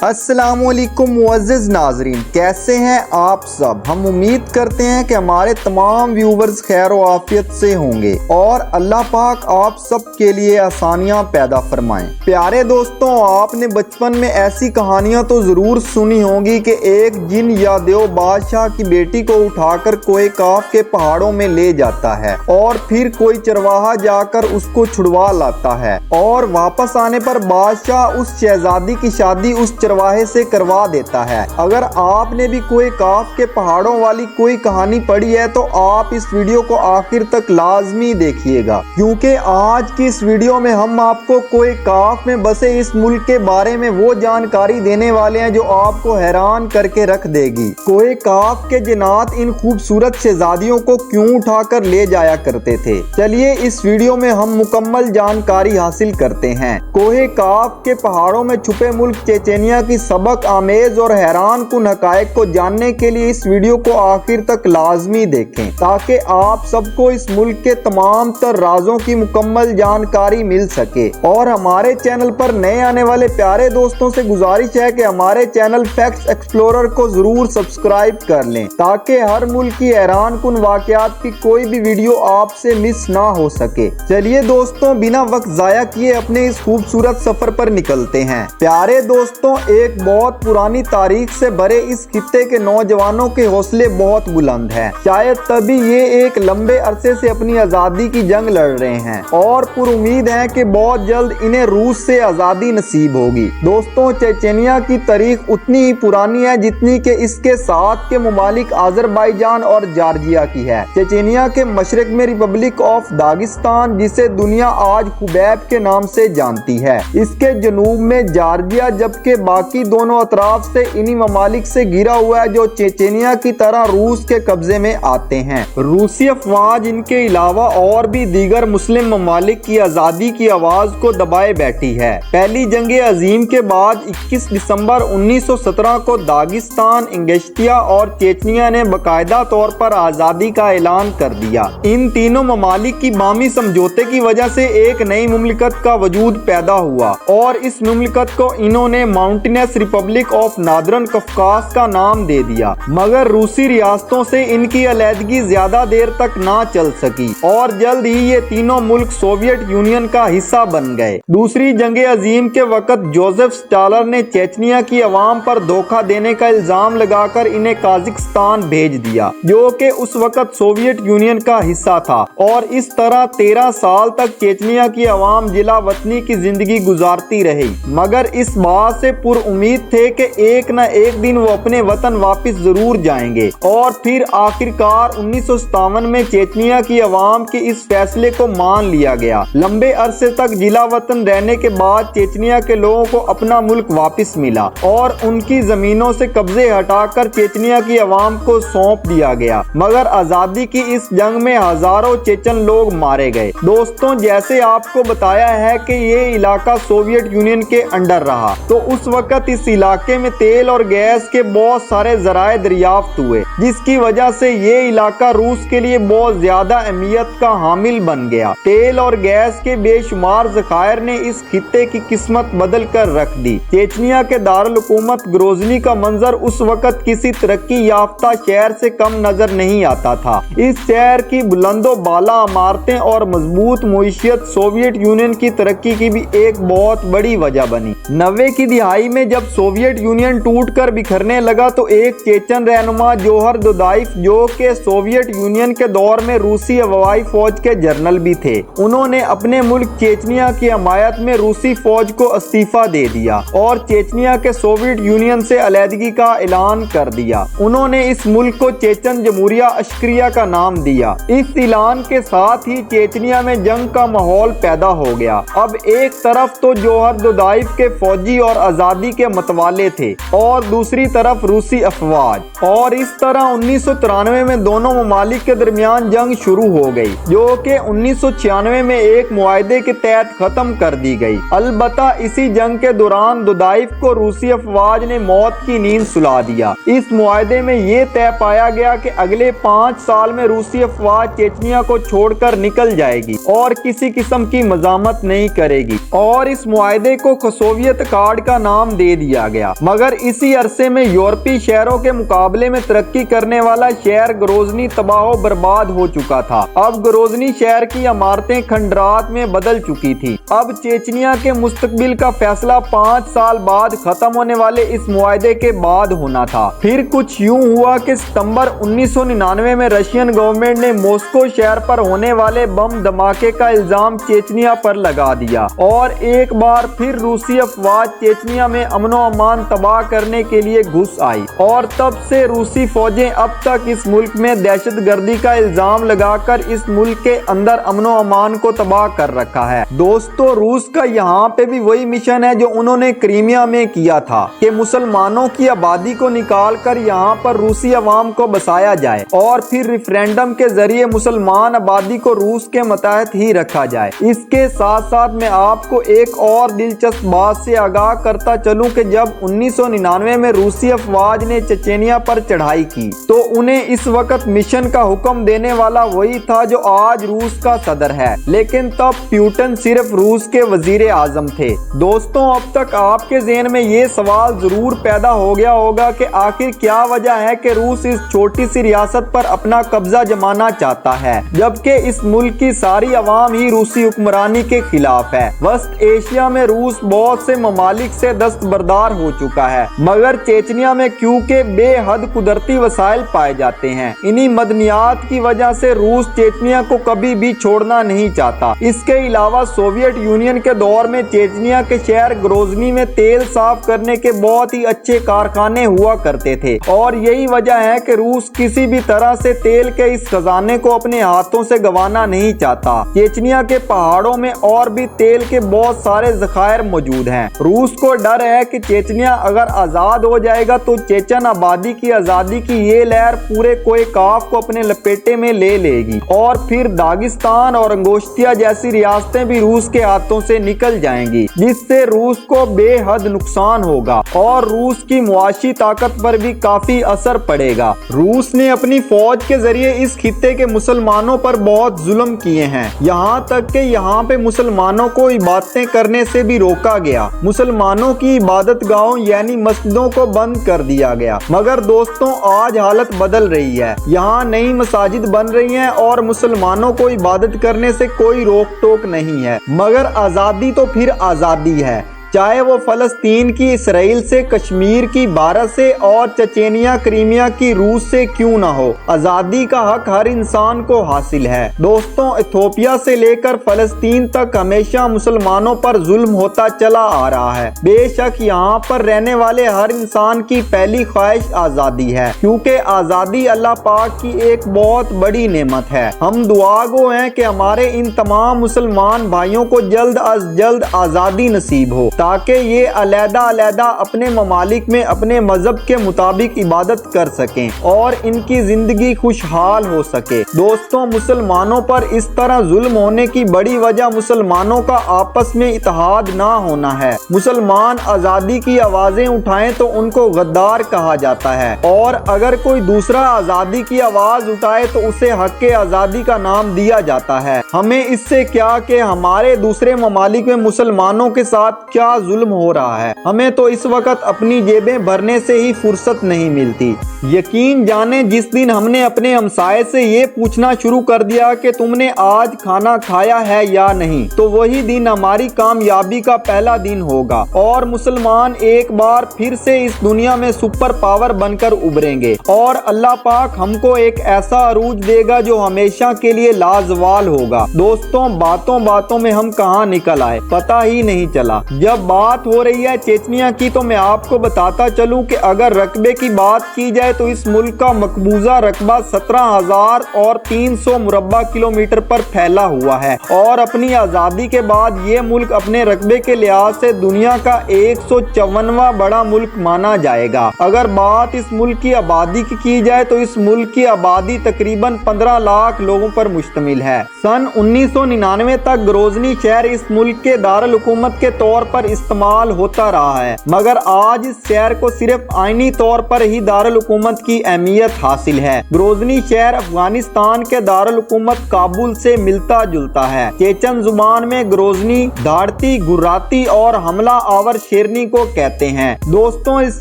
अस्सलाम वालेकुम मुअज़्ज़िज़ नाज़रीन, कैसे हैं आप सब। हम उम्मीद करते हैं कि हमारे तमाम व्यूवर्स खैर व आफियत से होंगे और अल्लाह पाक आप सब के लिए आसानियां पैदा फरमाएं। प्यारे दोस्तों, आपने बचपन में ऐसी कहानियां तो ज़रूर सुनी होंगी कि एक जिन या देव बादशाह की बेटी को उठाकर कोई काफ के पहाड़ों में ले जाता है और फिर कोई चरवाहा जाकर उसको छुड़वा लाता है और वापस आने पर बादशाह उस शहजादी की शादी उस चरवाहे से करवा देता है। अगर आपने भी कोई काफ के पहाड़ों वाली कोई कहानी पढ़ी है तो आप इस वीडियो को आखिर तक लाजमी देखिएगा, क्योंकि आज की इस वीडियो में हम आपको कोई काफ में बसे इस मुल्क के बारे में वो जानकारी देने वाले हैं जो आपको हैरान करके रख देगी। कोई काफ के जिन्नात इन खूबसूरत शहजादियों को क्यों उठाकर ले जाया करते थे, चलिए इस वीडियो में हम मुकम्मल जानकारी हासिल करते हैं। कोहे काफ के पहाड़ों में छुपे मुल्क चेचेनिया की सबक आमेज और हैरान कुन हकायक को जानने के लिए इस वीडियो को आखिर तक लाजमी देखें, ताकि आप सबको इस मुल्क के तमाम तर राजों की मुकम्मल जानकारी मिल सके। और हमारे चैनल पर नए आने वाले प्यारे दोस्तों से गुजारिश है कि हमारे चैनल फैक्ट्स एक्सप्लोरर को जरूर सब्सक्राइब कर लें, ताकि हर मुल्क की हैरान कुन वाकयात की कोई भी वीडियो आपसे मिस ना हो सके। चलिए दोस्तों, बिना वक्त जाया किए अपने इस खूबसूरत सफर पर निकलते हैं। प्यारे दोस्तों, एक बहुत पुरानी तारीख से भरे इस खित्ते के नौजवानों के हौसले बहुत बुलंद हैं। शायद तभी ये एक लंबे अरसे से अपनी आजादी की जंग लड़ रहे हैं और पुरुमीद हैं कि बहुत जल्द इन्हें रूस से आजादी नसीब होगी। दोस्तों, चेचेनिया की तारीख उतनी ही पुरानी है जितनी कि इसके साथ के मुमालिक अजरबैजान और जॉर्जिया की है। चेचेनिया के मशरक में रिपब्लिक ऑफ दागिस्तान, जिसे दुनिया आज खुबैब के नाम से जानती है, इसके जनूब में जॉर्जिया, जबकि बाकी दोनों अतराफ से इन्हीं ममालिक से घिरा हुआ है जो चेचेनिया की तरह रूस के कब्जे में आते हैं। रूसी अफवाज इनके अलावा और भी दीगर मुस्लिम ममालिक की आजादी की आवाज को दबाए बैठी है। पहली जंग अजीम के बाद 21 दिसंबर 1917 को दागिस्तान, इंगेश्तिया और चेचनिया ने बाकायदा तौर पर आजादी का ऐलान कर दिया। इन तीनों ममालिक की बामी समझौते की वजह से एक नई मुमलिकत का वजूद पैदा हुआ और इस मुमलिकत को इन्होंने माउंटेनस रिपब्लिक ऑफ नादरन कफकास का नाम दे दिया। मगर रूसी रियासतों से इनकी अलहदगी ज्यादा देर तक ना चल सकी और जल्द ही ये तीनों मुल्क सोवियत यूनियन का हिस्सा बन गए। दूसरी जंग अजीम के वक्त जोसेफ स्टालिन ने चेचनिया की अवाम पर धोखा देने का इल्जाम लगाकर इन्हें काजाकिस्तान भेज दिया, जो कि उस वक्त सोवियत यूनियन का हिस्सा था। और इस तरह 13 साल तक चेचनिया की अवाम जिला वतनी की जिंदगी गुजारती रही, मगर इस बात से उम्मीद थे कि एक न एक दिन वो अपने वतन वापस जरूर जाएंगे। और फिर आखिरकार 1957 में चेचनिया की अवाम के इस फैसले को मान लिया गया। लंबे अरसे तक जिला वतन रहने के बाद चेचनिया के लोगों को अपना मुल्क वापस मिला और उनकी जमीनों से कब्जे हटाकर चेचनिया की अवाम को सौंप दिया गया। मगर आजादी की इस जंग में हजारों चेचन लोग मारे गए। दोस्तों, जैसे आपको बताया है कि ये इलाका सोवियत यूनियन के अंडर रहा, तो उस वक्त इस इलाके में तेल और गैस के बहुत सारे जराए दरियाफ्त हुए, जिसकी वजह से ये इलाका रूस के लिए बहुत ज्यादा अहमियत का हामिल बन गया। तेल और गैस के बेशुमार ज़खायर ने इस खित्ते की किस्मत बदल कर रख दी। चेचनिया के दारुल हुकूमत ग्रोजनी का मंजर उस वक्त किसी तरक्की याफ्ता शहर से कम नजर नहीं आता था। इस शहर की बुलंदो बाला इमारतें और मजबूत मुईशियत सोवियत यूनियन की तरक्की की भी एक बहुत बड़ी वजह बनी। 90 की दिहाई में जब सोवियत यूनियन टूटकर बिखरने लगा तो एक चेचन रहनुमा जोहर दुदाइफ, जो के सोवियत यूनियन के दौर में रूसी हवाई फौज के जनरल भी थे, उन्होंने अपने मुल्क चेचनिया की हमायत में रूसी फौज को इस्तीफा दे दिया और चेचनिया के सोवियत यूनियन से अलहदगी का ऐलान कर दिया। उन्होंने इस मुल्क को चेचन जमहूरिया अश्क्रिया का नाम दिया। इस ऐलान के साथ ही चेचनिया में जंग का माहौल पैदा हो गया। अब एक तरफ तो जोहर दुदाइफ के फौजी और आजादी के मतवाले थे और दूसरी तरफ रूसी अफवाज, और इस तरह 1993 में दोनों ममालिक के दरमियान जंग शुरू हो गई, जो कि 1996 में एक मुआहदे के तहत खत्म कर दी गई। अलबत्ता इसी जंग के दौरान दुदाइफ को रूसी अफवाज ने मौत की नींद सुला दिया। इस मुआहदे में ये तय पाया गया कि अगले 5 साल में रूसी अफवाज चेचनिया को छोड़कर निकल जाएगी और किसी किस्म की मजामत नहीं करेगी, और इस मुआहदे को सोवियत कार्ड का नाम इनाम दे दिया गया। मगर इसी अरसे में यूरोपीय शहरों के मुकाबले में तरक्की करने वाला शहर ग्रोजनी तबाह बर्बाद हो चुका था। अब ग्रोजनी शहर की इमारतें खंडरात में बदल चुकी थी। अब चेचनिया के मुस्तकबिल का फैसला 5 साल बाद खत्म होने वाले इस मुआहदे के बाद होना था। फिर कुछ यूं हुआ कि सितंबर 1999 में रशियन गवर्नमेंट ने मॉस्को शहर पर होने वाले बम धमाके का इल्जाम चेचनिया पर लगा दिया और एक बार फिर रूसी अफवाज चेचनिया में अमनो अमान तबाह करने के लिए घुस आई और तब से रूसी फौजें अब तक इस मुल्क में दहशतगर्दी का इल्जाम लगाकर इस मुल्क के अंदर अमनो अमान को तबाह कर रखा है। दोस्तों, रूस का यहाँ पे भी वही मिशन है जो उन्होंने क्रीमिया में किया था कि मुसलमानों की आबादी को निकाल कर यहाँ पर रूसी अवाम को बसाया जाए और फिर रेफरेंडम के जरिए मुसलमान आबादी को रूस के मतहत ही रखा जाए। इसके साथ साथ मैं आपको एक और दिलचस्प बात से आगाह करता चलूं कि जब 1999 में रूसी अफवाज ने चेचनिया पर चढ़ाई की तो उन्हें इस वक्त मिशन का हुक्म देने वाला वही था जो आज रूस का सदर है, लेकिन तब प्यूटन सिर्फ रूस के वजीर आजम थे। दोस्तों, अब तक आपके ज़हन में ये सवाल जरूर पैदा हो गया होगा कि आखिर क्या वजह है कि रूस इस छोटी सी रियासत पर अपना कब्जा जमाना चाहता है, जबकि इस मुल्क की सारी अवाम ही रूसी हुक्मरानी के खिलाफ है। वेस्ट एशिया में रूस बहुत से ममालिक से दस्तबरदार हो चुका है, मगर चेचनिया में क्योंकि बेहद कुदरती वसाइल पाए जाते हैं, इन्हीं मदनियात की वजह से रूस चेचनिया को कभी भी छोड़ना नहीं चाहता। इसके अलावा सोवियत यूनियन के दौर में चेचनिया के शहर ग्रोजनी में तेल साफ करने के बहुत ही अच्छे कारखाने हुआ करते थे और यही वजह है कि रूस किसी भी तरह से तेल के इस खजाने को अपने हाथों से गंवाना नहीं चाहता। चेचनिया के पहाड़ों में और भी तेल के बहुत सारे जखायर मौजूद हैं। रूस को डर है कि चेचनिया अगर आजाद हो जाएगा तो चेचन आबादी की आजादी की ये लहर पूरे कोयकाफ को अपने लपेटे में ले लेगी और फिर दागिस्तान और अंगोस्तिया जैसी रियासतें भी रूस के हाथों से निकल जाएंगी, जिससे रूस को बेहद नुकसान होगा और रूस की मुआशी ताकत पर भी काफी असर पड़ेगा। रूस ने अपनी फौज के जरिए इस खित्ते के मुसलमानों पर बहुत जुल्म किए हैं, यहाँ तक कि यहाँ पे मुसलमानों को इबादतें करने से भी रोका गया। मुसलमानों की इबादत गाहों यानी मस्जिदों को बंद कर दिया गया। मगर दोस्तों, आज हालत बदल रही है। यहाँ नई मसाजिद बन रही हैं और मुसलमानों को इबादत करने से कोई रोक टोक नहीं है। मगर आज़ादी तो फिर आज़ादी है, चाहे वो फलस्तीन की इसराइल से, कश्मीर की भारत से और चचेनिया क्रीमिया की रूस से क्यों ना हो। आज़ादी का हक हर इंसान को हासिल है। दोस्तों, इथोपिया से लेकर फलस्तीन तक हमेशा मुसलमानों पर जुल्म होता चला आ रहा है। बेशक यहाँ पर रहने वाले हर इंसान की पहली ख्वाहिश आज़ादी है, क्योंकि आज़ादी अल्लाह पाक की एक बहुत बड़ी नेमत है। हम दुआ गो हैं कि हमारे इन तमाम मुसलमान भाइयों को जल्द अज जल्द आज़ादी नसीब हो, ताकि ये अलग-अलग अपने ममालिक में अपने मजहब के मुताबिक इबादत कर सकें और इनकी जिंदगी खुशहाल हो सके। दोस्तों, मुसलमानों पर इस तरह जुल्म होने की बड़ी वजह मुसलमानों का आपस में इत्तेहाद ना होना है। मुसलमान आज़ादी की आवाज़ें उठाएं तो उनको गद्दार कहा जाता है और अगर कोई दूसरा आज़ादी की आवाज़ उठाए तो उसे हक आज़ादी का नाम दिया जाता है। हमें इससे क्या कि हमारे दूसरे ममालिक में मुसलमानों के साथ क्या जुल्म हो रहा है, हमें तो इस वक्त अपनी जेबें भरने से ही फुर्सत नहीं मिलती। यकीन जाने जिस दिन हमने अपने हमसाये से ये पूछना शुरू कर दिया कि तुमने आज खाना खाया है या नहीं, तो वही दिन हमारी कामयाबी का पहला दिन होगा और मुसलमान एक बार फिर से इस दुनिया में सुपर पावर बनकर उभरेंगे और अल्लाह पाक हमको एक ऐसा अरूज देगा जो हमेशा के लिए लाजवाल होगा। दोस्तों, बातों बातों में हम कहाँ निकल आए पता ही नहीं चला। जब बात हो रही है चेचनिया की तो मैं आपको बताता चलूं कि अगर रकबे की बात की जाए तो इस मुल्क का मकबूजा रकबा 17,300 मुरब्बा किलोमीटर पर फैला हुआ है और अपनी आज़ादी के बाद ये मुल्क अपने रकबे के लिहाज से दुनिया का 154वां बड़ा मुल्क माना जाएगा। अगर बात इस मुल्क की आबादी की जाए तो इस मुल्क की आबादी तकरीबन 15 लाख लोगों पर मुश्तमिल है। सन 1999 तक ग्रोजनी शहर इस मुल्क के दारुल हुकूमत के तौर पर इस्तेमाल होता रहा है, मगर आज इस शहर को सिर्फ आईनी तौर पर ही दारुल हुकूमत की अहमियत हासिल है। ग्रोजनी शहर अफगानिस्तान के दारुल हुकूमत काबुल से मिलता जुलता है। चेचन जुबान में ग्रोजनी धाड़ती, गुर्राती और हमला आवर शेरनी को कहते हैं। दोस्तों, इस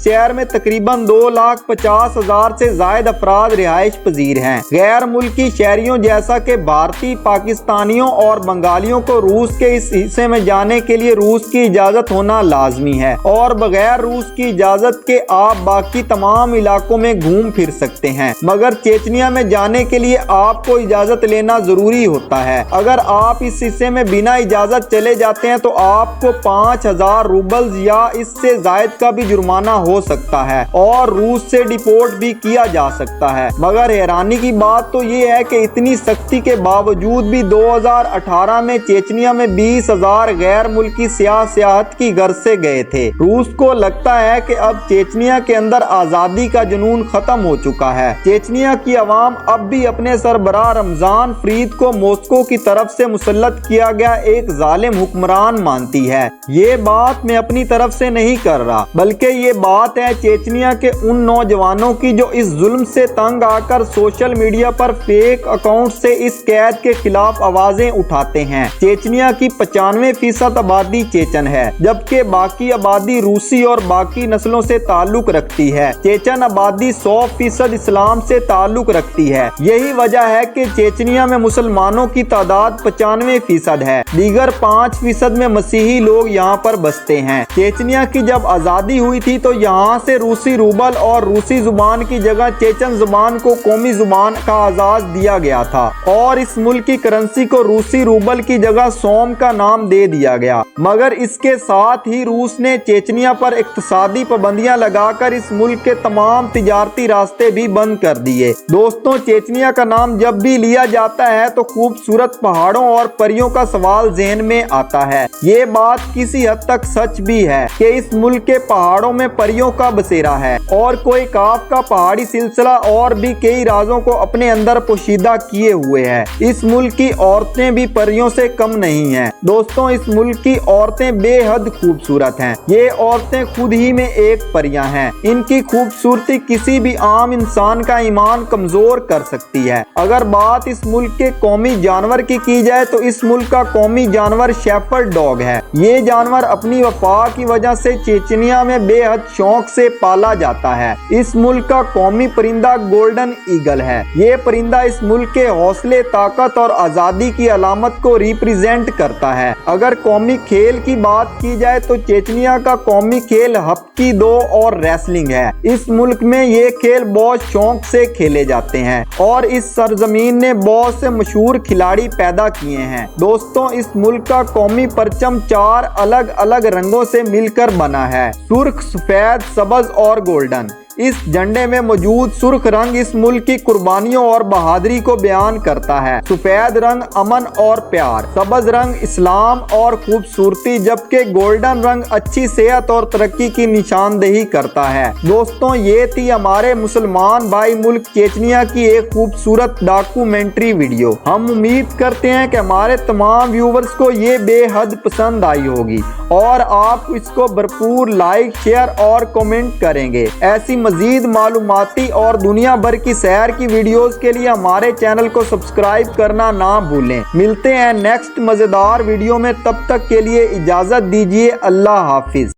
शहर में तकरीबन 2,50,000 से ज्यादा अफराद रिहाइश पजीर हैं। गैर मुल्की शहरियों जैसा कि भारतीय, पाकिस्तानियों और बंगालियों को रूस के इस हिस्से में जाने के लिए रूस की इजाजत होना लाजमी है और बगैर रूस की इजाजत के आप बाकी तमाम इलाकों में घूम फिर सकते हैं, मगर चेचनिया में जाने के लिए आपको इजाजत लेना जरूरी होता है। अगर आप इस हिस्से में बिना इजाजत चले जाते हैं तो आपको 5,000 रूबल्स या इससे जायद का भी जुर्माना हो सकता है और रूस से डिपोर्ट भी किया जा सकता है। मगर हैरानी की बात तो ये है कि इतनी सख्ती के बावजूद भी 2018 में चेचनिया में 20,000 गैर मुल्की सियाहत की गर्ज से गए थे। रूस को लगता है कि अब चेचनिया के अंदर आजादी का जुनून खत्म हो चुका है। चेचनिया की आवाम अब भी अपने सरबराह रमजान फरीद को मॉस्को की तरफ से मुसल्लत किया गया एक जालिम हुक्मरान मानती है। ये बात मैं अपनी तरफ से नहीं कर रहा, बल्कि ये बात है चेचनिया के उन नौजवानों की जो इस जुल्म से तंग आकर सोशल मीडिया पर फेक अकाउंट से इस कैद के खिलाफ आवाजें उठाते हैं। चेचनिया की 95% आबादी चेचन है, जबकि बाकी आबादी रूसी और बाकी नस्लों से ताल्लुक रखती है। चेचन आबादी 100% इस्लाम से ताल्लुक रखती है। यही वजह है कि चेचनिया में मुसलमानों की तादाद 95% है। दीगर 5% में मसीही लोग यहाँ पर बसते हैं। चेचनिया की जब आजादी हुई थी तो यहाँ से रूसी रूबल और रूसी जुबान की जगह चेचन जुबान को कौमी जुबान का आजाद दिया गया था और इस मुल्क की करेंसी को रूसी रूबल की जगह सोम का नाम दे दिया गया। मगर इसके साथ ही रूस ने चेचनिया पर इक्तिसादी पाबंदियां लगाकर इस मुल्क के तमाम तिजारती रास्ते भी बंद कर दिए। दोस्तों, चेचनिया का नाम जब भी लिया जाता है तो खूबसूरत पहाड़ों और परियों का सवाल ज़हन में आता है। ये बात किसी हद तक सच भी है कि इस मुल्क के पहाड़ों में परियों का बसेरा है और कोई काफ का पहाड़ी सिलसिला और भी कई राजों को अपने अंदर पोशीदा किए हुए है। इस मुल्क की औरतें भी परियों से कम नहीं हैं। दोस्तों, इस मुल्क की औरतें बेहद खूबसूरत हैं। ये औरतें खुद ही में एक परियां हैं। इनकी खूबसूरती किसी भी आम इंसान का ईमान कमजोर कर सकती है। अगर बात इस मुल्क के कौमी जानवर की जाए तो इस मुल्क का कौमी जानवर शेफर्ड डॉग है। ये जानवर अपनी वफा की वजह से चेचनिया में बेहद शौक से पाला जाता है। इस मुल्क का कौमी परिंदा गोल्डन ईगल है। ये परिंदा इस मुल्क के हौसले, ताकत और आजादी की अलामत को रिप्रेजेंट करता है। अगर कौमी खेल की बात की जाए तो चेचनिया का कौमी खेल हप्की दो और रेसलिंग है। इस मुल्क में ये खेल बहुत शौक से खेले जाते हैं और इस सरजमीन ने बहुत से मशहूर खिलाड़ी पैदा किए हैं। दोस्तों, इस मुल्क का कौमी परचम 4 अलग अलग रंगों से मिलकर बना है: सुर्ख, सफेद, सब्ज और गोल्डन। इस झंडे में मौजूद सुर्ख रंग इस मुल्क की कुर्बानियों और बहादुरी को बयान करता है। सफेद रंग अमन और प्यार, सब्ज रंग इस्लाम और खूबसूरती, जबकि गोल्डन रंग अच्छी सेहत और तरक्की की निशानदेही करता है। दोस्तों, ये थी हमारे मुसलमान भाई मुल्क चेचनिया की एक खूबसूरत डॉक्यूमेंट्री वीडियो। हम उम्मीद करते हैं कि हमारे तमाम व्यूवर्स को ये बेहद पसंद आई होगी और आप इसको भरपूर लाइक, शेयर और कमेंट करेंगे। ऐसी मजीद मालूमाती और दुनिया भर की सैर की वीडियोस के लिए हमारे चैनल को सब्सक्राइब करना ना भूलें। मिलते हैं नेक्स्ट मजेदार वीडियो में, तब तक के लिए इजाजत दीजिए। अल्लाह हाफिज।